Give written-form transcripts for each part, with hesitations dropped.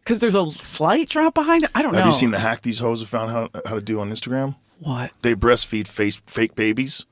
Because there's a slight drop behind it. I don't know. Have you seen the hack these hoes have found how to do on Instagram? What? They breastfeed fake babies.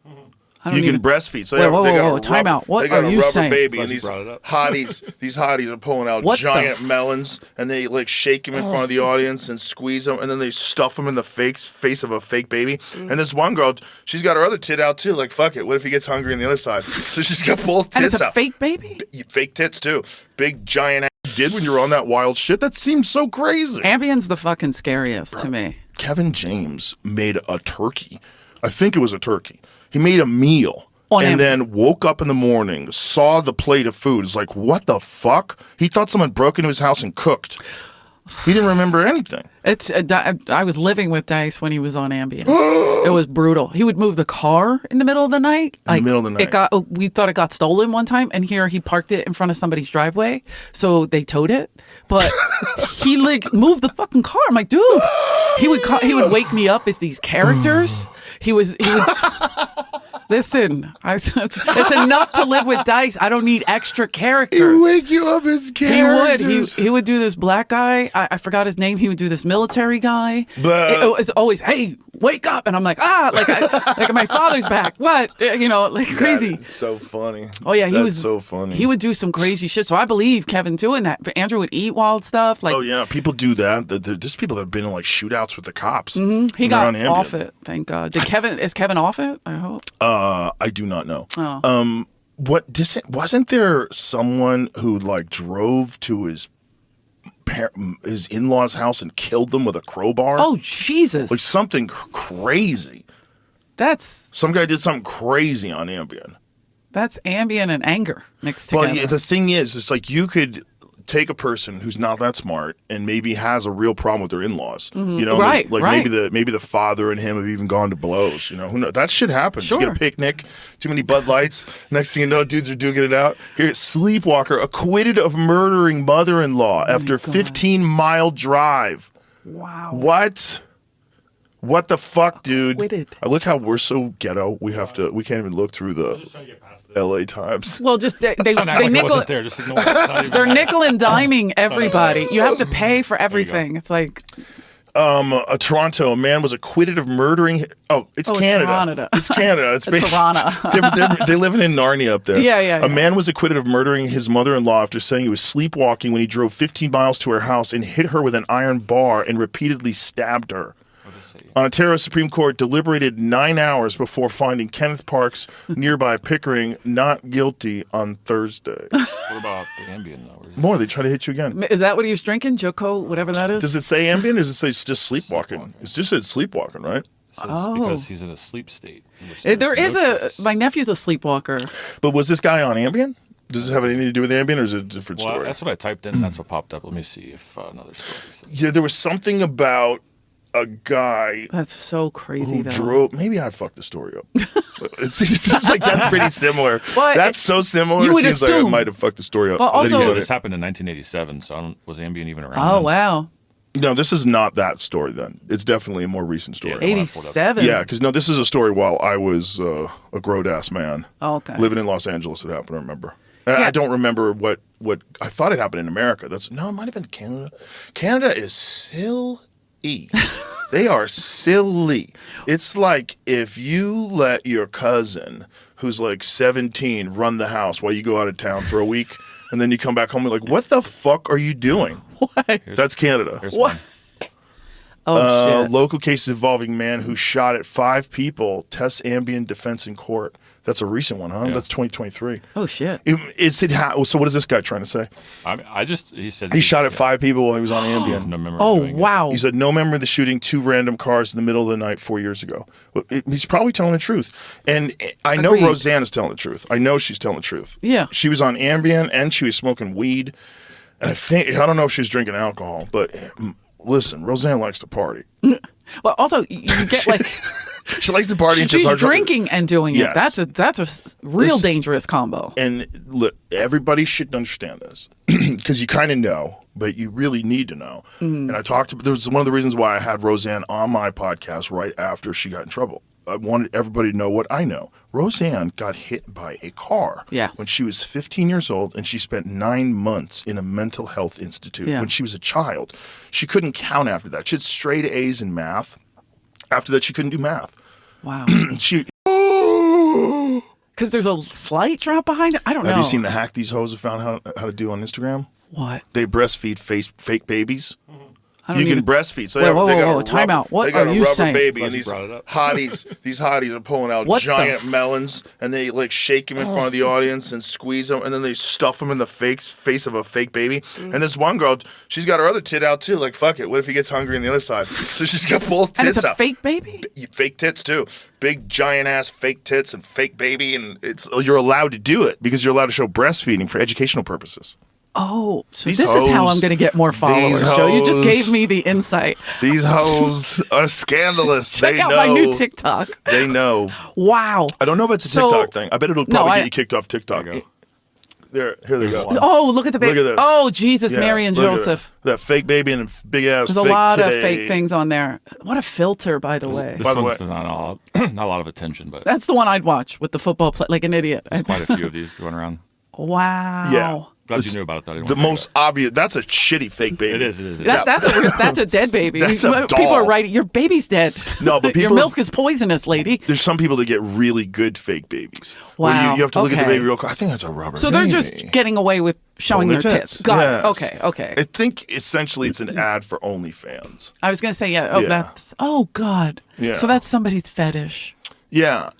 I don't You can even... breastfeed. So Whoa, time out. What are you saying? Baby, and these hotties are pulling out giant melons, and they like shake them in front of the audience and squeeze them, and then they stuff them in the face of a fake baby. And this one girl, she's got her other tit out too. Like, fuck it. What if he gets hungry on the other side? So she's got both tits out. And it's a fake baby? Fake tits too. Big giant ass. Did when you were on that wild shit? That seems so crazy. Ambien's the fucking scariest to me. Kevin James made a turkey. I think it was a turkey. He made a meal. Then woke up in the morning, saw the plate of food. It's like, what the fuck? He thought someone broke into his house and cooked. He didn't remember anything. I was living with Dice when he was on Ambien. It was brutal. He would move the car in the middle of the night. In the middle of the night. We thought it got stolen one time, and here he parked it in front of somebody's driveway, so they towed it. But he like moved the fucking car. I'm like, dude. He would wake me up as these characters. He would. Listen, it's enough to live with Dice. I don't need extra characters. He would wake you up as characters. He would do this black guy. I forgot his name. He would do this military guy. It was always, hey, wake up. And I'm like, like my father's back. What? Like crazy. That's so funny. Oh, yeah. That's so funny. He would do some crazy shit. So I believe Kevin doing that. But Andrew would eat wild stuff. Like, oh, yeah. People do that. There's people that have been in like shootouts with the cops. Mm-hmm. He got off it. Thank God. Is Kevin off it? I hope. I do not know. Oh. Wasn't there someone who like drove to his in-laws' house and killed them with a crowbar? Oh, Jesus. Like something crazy. Some guy did something crazy on Ambien. That's Ambien and anger mixed together. Well, yeah, the thing is, it's like you could take a person who's not that smart and maybe has a real problem with their in-laws. Mm-hmm. Right. Maybe the father and him have even gone to blows. Who knows? That shit happens. Sure. You get a picnic, too many Bud Lights. Next thing you know, dudes are duking it out. Here, sleepwalker acquitted of murdering mother-in-law after 15-mile drive. Wow. What the fuck, dude? Acquitted. I look how we're so ghetto. We can't even look through the LA Times. Well, just they nickel. There. Just ignore it. They're nickel and diming everybody. You have to pay for everything. It's like Toronto, a man was acquitted of murdering. It's Canada. It's Canada. It's Toronto. They're living in Narnia up there. Yeah. A man was acquitted of murdering his mother-in-law after saying he was sleepwalking when he drove 15 miles to her house and hit her with an iron bar and repeatedly stabbed her. Ontario Supreme Court deliberated 9 hours before finding Kenneth Parks, nearby Pickering, not guilty on Thursday. What about the Ambien, though? More, they try to hit you again. Is that what he was drinking? Joko, whatever that is? Does it say Ambien or does it say it's just sleepwalking? It's just said sleepwalking, right? Because he's in a sleep state. There is my nephew's a sleepwalker. But was this guy on Ambien? Does it have anything to do with Ambien or is it a different story? That's what I typed in. That's what popped up. Let me see if another story. Yeah, there was something about a guy. That's so crazy. Who drove? Maybe I fucked the story up. It seems like that's pretty similar. That's so similar. It seems like I might have fucked the story up. But also, this happened in 1987, so was Ambien even around? Oh then? Wow. No, this is not that story. Then it's definitely a more recent story. 87. Yeah, because this is a story while I was a grown-ass man. Oh, okay. Living in Los Angeles, it happened. I remember. Yeah. I don't remember what I thought it happened in America. It might have been Canada. Canada is silly. They are silly. It's like if you let your cousin, who's like 17, run the house while you go out of town for a week, and then you come back home and you're like, what the fuck are you doing? What? That's Canada. What? Oh, shit. Local cases involving man who shot at 5 people tests Ambien defense in court. That's a recent one, huh? Yeah. That's 2023. Oh, shit. So what is this guy trying to say? He said he shot at 5 people while he was on Ambien. No memory wow. He said no memory of the shooting 2 random cars in the middle of the night 4 years ago. He's probably telling the truth. And I know Roseanne is telling the truth. I know she's telling the truth. Yeah. She was on Ambien and she was smoking weed. And I don't know if she was drinking alcohol, but listen, Roseanne likes to party. Well, also, you get like... She likes to party. She's drinking and doing it. Yes. That's a real dangerous combo. And look, everybody should understand this because you kind of know, but you really need to know. Mm. And there was one of the reasons why I had Roseanne on my podcast right after she got in trouble. I wanted everybody to know what I know. Roseanne got hit by a car Yes. when she was 15 years old, and she spent 9 months in a mental health institute when she was a child. She couldn't count after that. She had straight A's in math. After that, she couldn't do math. Wow. She. Because there's a slight drop behind it. I don't know. Have you seen the hack these hoes have found how to do on Instagram? What? They breastfeed fake babies. I don't You can even- breastfeed. So Wait, they whoa, got whoa, a time rubber- out. What they got are a you rubber saying? baby, Glad and you these brought it up. these hotties are pulling out What the giant melons, and they like shake them in front of the audience and squeeze them, and then they stuff them in the face of a fake baby. And this one girl, she's got her other tit out too. Like, fuck it. What if he gets hungry on the other side? So she's got both tits And it's a out. fake baby? Fake tits too. Big giant ass fake tits and fake baby, and you're allowed to do it because you're allowed to show breastfeeding for educational purposes. Oh, so These this is how hoes- I'm going to get more followers, these Joe. You just hoes- gave me the insight. These hoes are scandalous. Check they out know. my new TikTok. They know. Wow. I don't know if it's a So- TikTok thing. I bet it'll No, probably I- get you kicked off TikTok. There you go. Here they go. one. Oh, look at the baby. Look at this. Oh, Jesus, Yeah, Mary, and look at Joseph. that fake baby and a big ass. There's a fake lot of today. fake things on there. What a filter, by the way. This By the one's way- not not a lot of attention, but That's the one I'd watch with the football play, like an idiot. quite a few of these going around. Wow. Yeah. Glad It's you knew about it. Though. I didn't The wanna bring it most obvious. That's a shitty fake baby. up. It is. It is. That's a dead baby. That's a People are doll. writing, your baby's dead. No, but your people milk have- is poisonous, lady. There's some people that get really good fake babies. Where Wow, you have to look at the okay. baby real quick. I think that's a rubber So baby. they're just getting away with showing their tits. Got it. Yes. Okay. I think essentially it's an ad for OnlyFans. I was going to say, yeah. Oh, Yeah. oh, God. Yeah. So that's somebody's fetish. Yeah,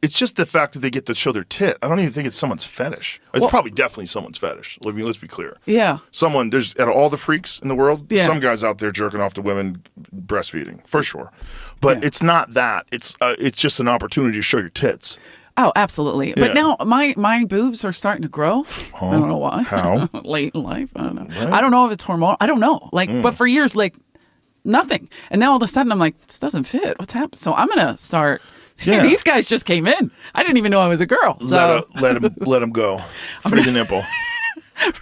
it's just the fact that they get to show their tit. I don't even think it's someone's fetish. It's Well- probably definitely someone's fetish. Let's be clear. Yeah. There's out of all the freaks in the world, Yeah. some guys out there jerking off to women breastfeeding, for sure. But Yeah. it's not that. It's just an opportunity to show your tits. Oh, absolutely. But Yeah. now my boobs are starting to grow. I don't know why. How? Late in life. I don't know. I don't know if it's hormonal. I don't know. But for years, nothing. And now all of a sudden I'm like, this doesn't fit. What's happened? So I'm going to start. Yeah. These guys just came in. I didn't even know I was a girl. So Let him go. Free the nipple.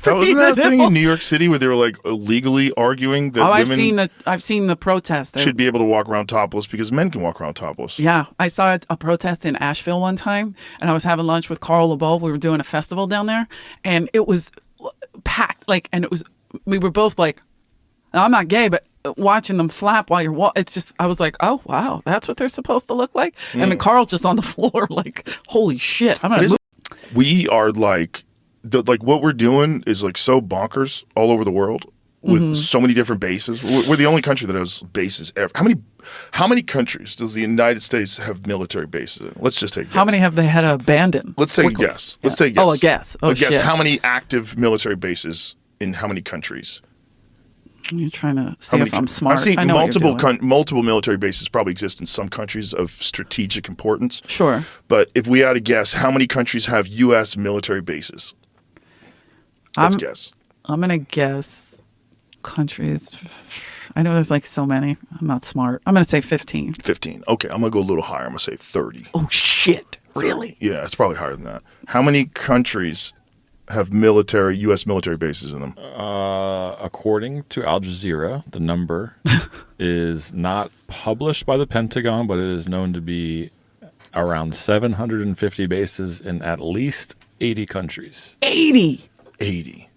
Wasn't that a the thing nipple. in New York City where they were like illegally arguing that I've women seen the protest. should be able to walk around topless because men can walk around topless? Yeah, I saw a protest in Asheville one time, and I was having lunch with Carl LeBeau. We were doing a festival down there, and it was packed. We were both like, I'm not gay, but watching them flap while you're it's just, I was like, oh, wow, that's what they're supposed to look like? And then Carl's just on the floor like, holy shit, I'm going to move. We are what we're doing is like so bonkers all over the world with so many different bases. We're the only country that has bases ever. How many countries does the United States have military bases in? Let's just take a guess. How many have they had to abandon? Let's take quickly? a guess. Let's take a Yeah. guess. Oh, a guess. Oh, a guess. shit. How many active military bases in how many countries? You're trying to see How if many I'm smart. I've seen I know what you're doing. multiple military bases probably exist in some countries of strategic importance. Sure. But if we had to guess, how many countries have U.S. military bases? Let's guess. I'm going to guess countries. I know there's so many. I'm not smart. I'm going to say 15. 15. Okay, I'm going to go a little higher. I'm going to say 30. Oh, shit. Really? Yeah, it's probably higher than that. How many countries have U.S. military bases in them? According to Al Jazeera, the number is not published by the Pentagon, but it is known to be around 750 bases in at least 80 countries. 80. 80.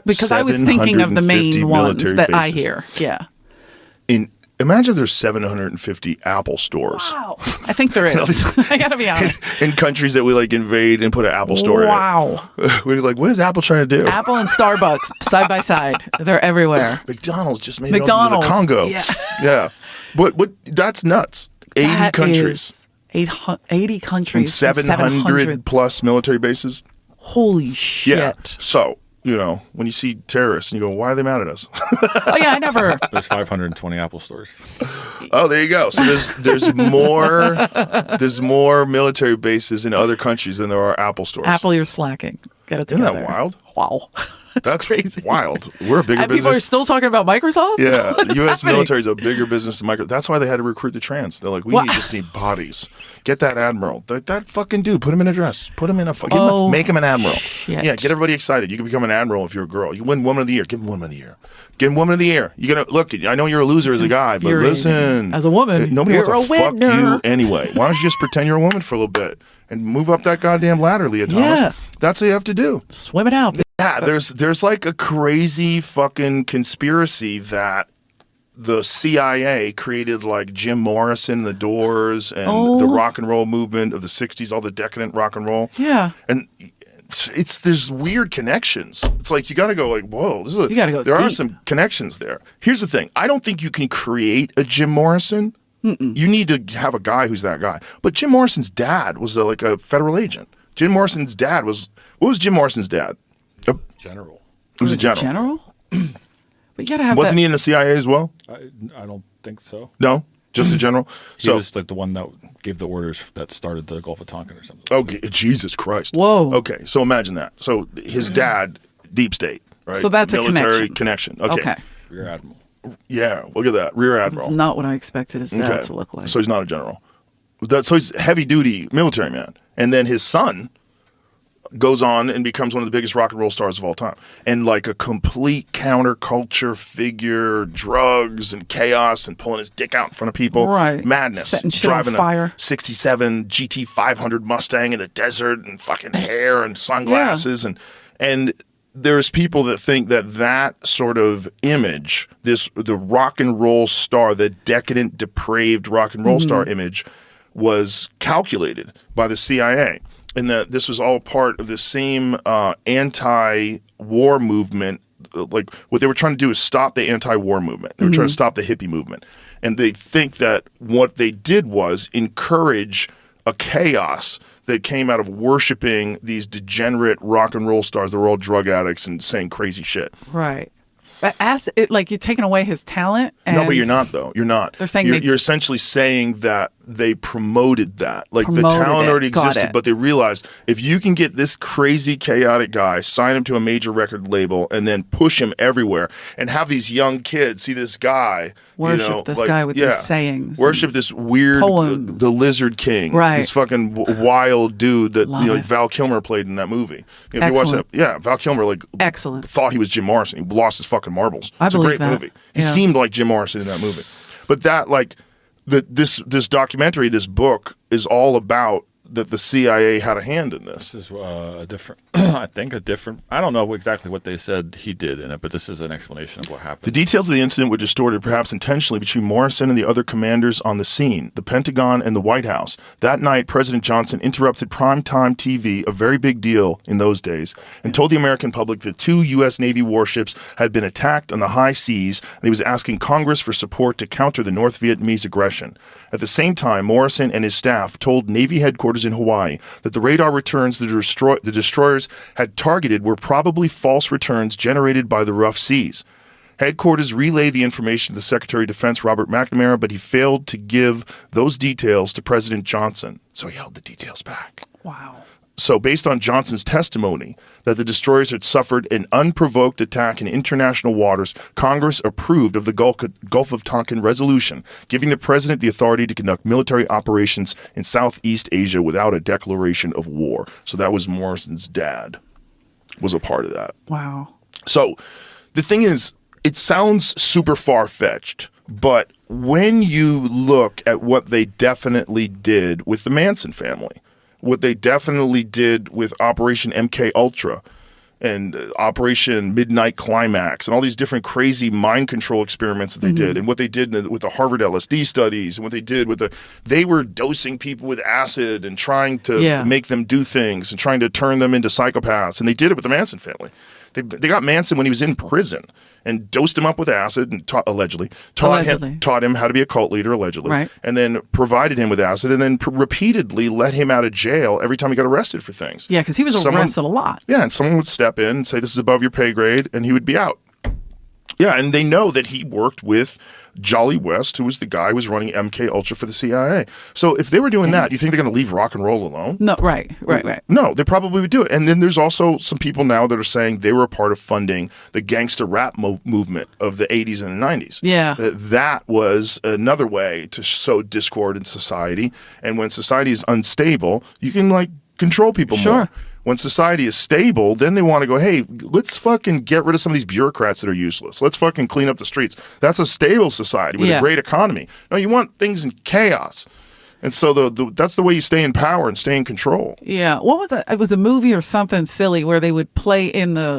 Because I was thinking of the 750 main ones military that I bases. hear. Yeah. Imagine if there's 750 Apple stores. Wow. I think there is. I got to be honest. In countries that we invade and put an Apple store Wow. in it. We're like, what is Apple trying to do? Apple and Starbucks side by side. They're everywhere. McDonald's just made McDonald's. it over the Congo. Yeah. Yeah. What that's nuts. 80 That countries. is 80 countries. And 700 plus military bases. Holy shit. Yeah. So, when you see terrorists and you go, why are they mad at us? Oh, yeah, I never. There's 520 Apple stores. Oh, there you go. So there's more military bases in other countries than there are Apple stores. Apple, you're slacking. Get it Isn't together. that wild? Wow. That's crazy. wild. We're a bigger And business. people are still talking about Microsoft? Yeah, What the is U.S. happening? military is a bigger business than Microsoft. That's why they had to recruit the trans. They're like, we just need bodies. Get that admiral. That fucking dude. Put him in a dress. Put him in a. Make him an admiral. Shit. Yeah, get everybody excited. You can become an admiral if you're a girl. You win Woman of the Year. Give him Woman of the Year. Give him Woman of the Year. You gotta look. I know you're a loser as a guy, but listen. As a woman, nobody you're wants to a fuck winner. you anyway. Why don't you just pretend you're a woman for a little bit and move up that goddamn ladder, Leah Thomas? Yeah. That's what you have to do. Swim it out. Yeah, there's like a crazy fucking conspiracy that the CIA created like Jim Morrison, the Doors, and the rock and roll movement of the 60s, all the decadent rock and roll. Yeah. And there's weird connections. It's like you got to go like, whoa, You gotta go there are deep. some connections there. Here's the thing. I don't think you can create a Jim Morrison. You need to have a guy who's that guy. But Jim Morrison's dad was like a federal agent. Jim Morrison's dad was, what was Jim Morrison's dad? General. He was a general. General? But you gotta have Wasn't that. he in the CIA as well? I don't think so. No, just a general. He was like the one that gave the orders that started the Gulf of Tonkin or something. Okay, Jesus Christ. Whoa. Okay, so imagine that. So his dad, deep state, right? So that's a military connection. Okay. Rear Admiral. Yeah, look at that, rear admiral. It's not what I expected his dad Okay. to look like. So he's not a general. So he's a heavy duty military man, and then his son goes on and becomes one of the biggest rock and roll stars of all time, and like a complete counterculture figure, drugs and chaos, and pulling his dick out in front of people, Right. madness, Setting shit on driving fire. a '67 GT 500 Mustang in the desert, and fucking hair and sunglasses, and there's people that think that sort of image, the rock and roll star, the decadent, depraved rock and roll star image, was calculated by the CIA. And that this was all part of the same anti-war movement. Like what they were trying to do is stop the anti-war movement. They were trying to stop the hippie movement. And they think that what they did was encourage a chaos that came out of worshiping these degenerate rock and roll stars that were all drug addicts and saying crazy shit. Right. But like you're taking away his talent. And No, but you're not, though. You're not. They're saying you're essentially saying that they promoted that. Like the Promoted talent it. already Got existed, it. but they realized if you can get this crazy, chaotic guy, sign him to a major record label, and then push him everywhere, and have these young kids see this guy, Worship this guy with these sayings worship and this weird, poems. the Lizard King, Right. this fucking wild dude that Love it. Val Kilmer played in that movie. If you watch that, Excellent. Val Kilmer like Excellent. thought he was Jim Morrison. He lost his fucking marbles. I It's a believe great that. movie. He Yeah. seemed like Jim Morrison in that movie. But that like this documentary, this book is all about that the CIA had a hand in this. This is a different, I think a different, I don't know exactly what they said he did in it, but this is an explanation of what The happened. details of the incident were distorted, perhaps intentionally, between Morrison and the other commanders on the scene, the Pentagon and the White House. That night, President Johnson interrupted primetime TV, a very big deal in those days, and told the American public that 2 U.S. Navy warships had been attacked on the high seas, and he was asking Congress for support to counter the North Vietnamese aggression. At the same time, Morrison and his staff told Navy headquarters in Hawaii that the radar returns the destroyers had targeted were probably false returns generated by the rough seas. Headquarters relayed the information to the Secretary of Defense, Robert McNamara, but he failed to give those details to President Johnson. So he held the details back. Wow. So based on Johnson's testimony that the destroyers had suffered an unprovoked attack in international waters, Congress approved of the Gulf of Tonkin resolution, giving the president the authority to conduct military operations in Southeast Asia without a declaration of war. So that was Morrison's dad was a part of that. Wow. So the thing is, it sounds super far-fetched, but when you look at what they definitely did with the Manson family, what they definitely did with Operation MK Ultra and Operation Midnight Climax and all these different crazy mind control experiments that they did, and what they did with the Harvard LSD studies, and what they did with they were dosing people with acid and trying to make them do things and trying to turn them into psychopaths, and they did it with the Manson family. They got Manson when he was in prison and dosed him up with acid and taught him how to be a cult leader, allegedly, Right. and then provided him with acid and then repeatedly let him out of jail every time he got arrested for things. Yeah, because he was arrested a lot. Yeah, and someone would step in and say, this is above your pay grade, and he would be out. Yeah, and they know that he worked with Jolly West, who was the guy who was running MK Ultra for the CIA. So if they were doing that, you think they're going to leave rock and roll alone? No, right. No, they probably would do it. And then there's also some people now that are saying they were a part of funding the gangster rap movement of the 80s and the 90s. Yeah. That was another way to sow discord in society. And when society is unstable, you can like control people more. When society is stable, then they want to go, hey, let's fucking get rid of some of these bureaucrats that are useless. Let's fucking clean up the streets. That's a stable society with a great economy. No, you want things in chaos. And so that's the way you stay in power and stay in control. Yeah. What was it? It was a movie or something silly where they would play in the